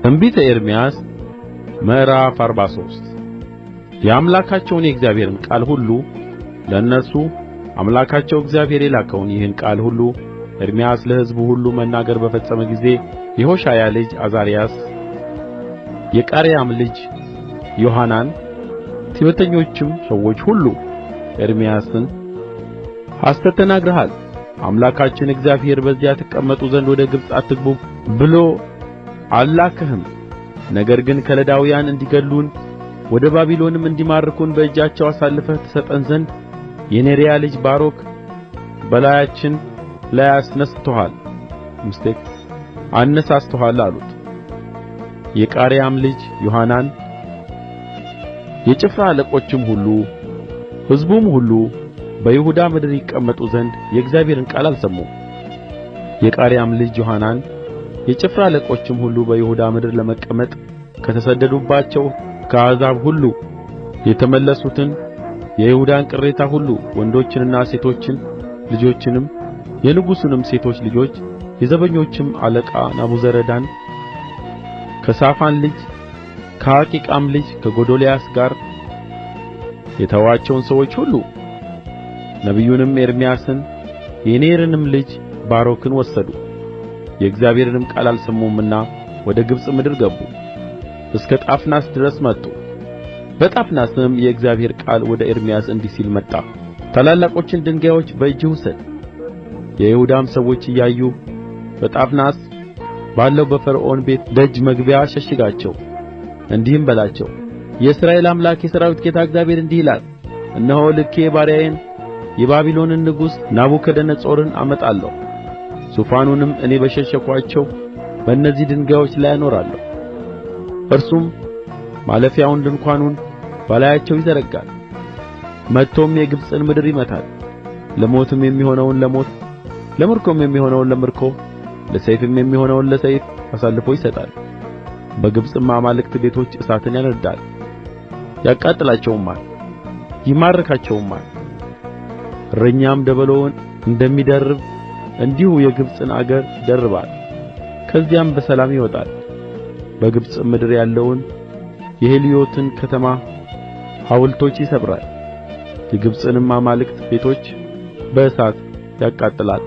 ትንቢተ ኤርምያስ ምዕራፍ 43 የአምላካቸውን የእግዚአብሔርን ቃል ሁሉ ለእነርሱ አምላካቸው እግዚአብሔር የላከውን ይህን ቃል ሁሉ ኤርምያስ ለሕዝቡ ሁሉ መናገር በፈጸመ ጊዜ የሆሻያ ልጅ ዓዛርያስ፣ የቃሬያም ልጅ ዮሐናን፣ ትዕቢተኞችም ሰዎች ሁሉ ኤርምያስን ሐሰት ተናግረሃል፣ አምላካችን እግዚአብሔር በዚያ ትቀመጡ ዘንድ ወደ ግብጽ አትግቡ ብሎ አልላከህም። ነገር ግን ከለዳውያን እንዲገድሉን ወደ ባቢሎንም እንዲማርኩን በእጃቸው አሳልፈህ ትሰጠን ዘንድ የኔርያ ልጅ ባሮክ በላያችን ላይ አነሳስቶሃል አሉት። የቃሬያም ልጅ ዮሐናን፣ የጭፍራ አለቆችም ሁሉ ሕዝቡም ሁሉ በይሁዳ ምድር ይቀመጡ ዘንድ የእግዚአብሔርን ቃል አልሰሙም። የቃሬያም ልጅ ዮሐናን፣ የጭፍራ አለቆችም ሁሉ በይሁዳ ምድር ለመቀመጥ ከተሰደዱባቸው ከአሕዛብ ሁሉ የተመለሱትን የይሁዳን ቅሬታ ሁሉ ወንዶችንና ሴቶችን ልጆችንም የንጉሡንም ሴቶች ልጆች የዘበኞችም አለቃ ናቡዘረዳን ከሳፋን ልጅ ከአኪቃም ልጅ ከጎዶልያስ ጋር የተዋቸውን ሰዎች ሁሉ ነቢዩንም ኤርምያስን የኔርያንም ልጅ ባሮክን ወሰዱ። የእግዚአብሔርንም ቃል አልሰሙምና ወደ ግብጽ ምድር ገቡ፣ እስከ ጣፍናስ ድረስ መጡ። በጣፍናስም የእግዚአብሔር ቃል ወደ ኤርምያስ እንዲህ ሲል መጣ። ታላላቆችን ድንጋዮች በእጅህ ውሰድ፣ የይሁዳም ሰዎች እያዩ በጣፍናስ ባለው በፈርዖን ቤት ደጅ መግቢያ ሸሽጋቸው። እንዲህም በላቸው፣ የእስራኤል አምላክ የሠራዊት ጌታ እግዚአብሔር እንዲህ ይላል፣ እነሆ ልኬ ባሪያዬን የባቢሎንን ንጉሥ ናቡከደነፆርን አመጣለሁ። ዙፋኑንም እኔ በሸሸግኋቸው በእነዚህ ድንጋዮች ላይ አኖራለሁ። እርሱም ማለፊያውን ድንኳኑን በላያቸው ይዘረጋል። መጥቶም የግብጽን ምድር ይመታል። ለሞትም የሚሆነውን ለሞት፣ ለምርኮም የሚሆነውን ለምርኮ፣ ለሰይፍም የሚሆነውን ለሰይፍ አሳልፎ ይሰጣል። በግብጽም አማልክት ቤቶች እሳትን ያነድዳል፣ ያቃጥላቸውማል፣ ይማርካቸውማል። እረኛም ደበሎውን እንደሚደርብ እንዲሁ የግብጽን አገር ይደርባል። ከዚያም በሰላም ይወጣል። በግብጽ ምድር ያለውን የሄልዮትን ከተማ ሐውልቶች ይሰብራል፣ የግብጽንም አማልክት ቤቶች በእሳት ያቃጥላል።